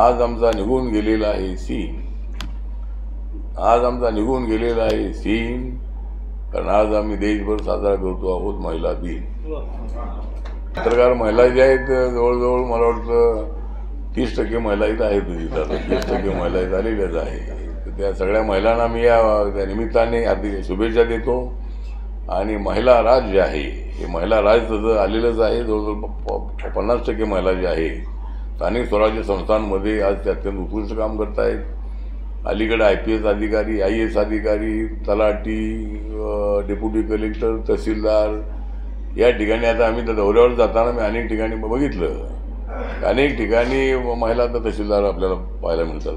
आज आमचा निघून गेलेला आहे सीन, आज आमचा निघून गेलेला आहे सीन, कारण आज आम्ही देशभर साजरा करतो आहोत महिला दिन. पत्रकार महिला ज्या आहेत जवळजवळ मला वाटतं 30% महिला इथं आहेत, तिथं 30% महिला इथं आलेल्याच आहे. त्या सगळ्या महिलांना मी या निमित्ताने हार्दिक शुभेच्छा देतो. आणि महिला राज जे आहे हे महिला राज तसं आलेलंच आहे. जवळजवळ 50% महिला जे आहे स्थानिक स्वराज्य संस्थांमध्ये आज ते अत्यंत उत्कृष्ट काम करत आहेत. अलीकडे IPS अधिकारी, IAS अधिकारी, तलाठी, डेप्युटी कलेक्टर, तहसीलदार या ठिकाणी आता आम्ही त्या दौऱ्यावर जाताना मी अनेक ठिकाणी बघितलं, अनेक ठिकाणी महिला आता तहसीलदार आपल्याला पाहायला मिळतात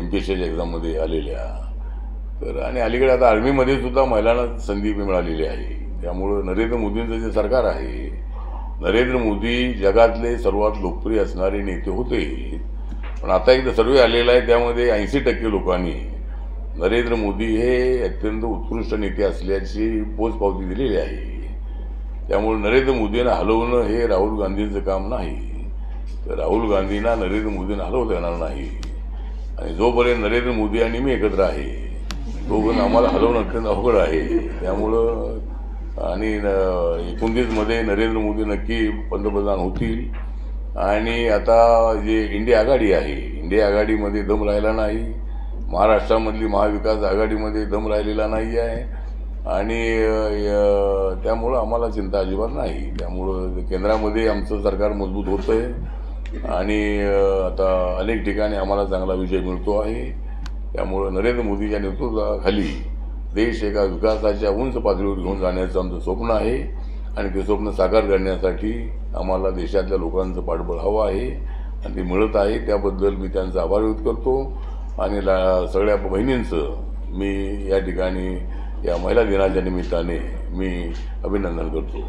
MPSCच्या एक्झाममध्ये आलेल्या. तर आणि अलीकडे आता आर्मीमध्ये सुद्धा महिलांना संधी मिळालेली आहे. त्यामुळं नरेंद्र मोदींचं जे सरकार आहे, नरेंद्र मोदी जगातले सर्वात लोकप्रिय असणारे नेते होते. पण आता एकदा सर्वे आलेला आहे, त्यामध्ये 80% लोकांनी नरेंद्र मोदी हे अत्यंत उत्कृष्ट नेते असल्याची पोचपावती दिलेली आहे. त्यामुळे नरेंद्र मोदींना हलवणं हे राहुल गांधींचं काम नाही. तर राहुल गांधींना नरेंद्र मोदींना हलवता येणार नाही. आणि जोपर्यंत नरेंद्र मोदी आणि मी एकत्र आहे तोपर्यंत आम्हाला हलवणं अत्यंत अवघड आहे. त्यामुळं आणि 29मध्ये नरेंद्र मोदी नक्की पंतप्रधान होतील. आणि आता जे इंडिया आघाडी आहे, इंडिया आघाडीमध्ये दम राहिला नाही. महाराष्ट्रामधली महाविकास आघाडीमध्ये दम राहिलेला नाही आहे. आणि त्यामुळं आम्हाला चिंता अजिबात नाही. त्यामुळं केंद्रामध्ये आमचं सरकार मजबूत होतं आहे आणि आता अनेक ठिकाणी आम्हाला चांगला विजय मिळतो आहे. त्यामुळं नरेंद्र मोदीच्या नेतृत्वाखाली देश एका विकासाच्या उंच पातळीवर घेऊन जाण्याचं आमचं स्वप्न आहे. आणि ते स्वप्न साकार करण्यासाठी आम्हाला देशातल्या लोकांचं पाठबळ हवं आहे आणि ते मिळत आहे. त्याबद्दल मी त्यांचा आभार व्यक्त करतो. आणि सगळ्या बहिणींचं मी या ठिकाणी या महिला दिनाच्या निमित्ताने मी अभिनंदन करतो.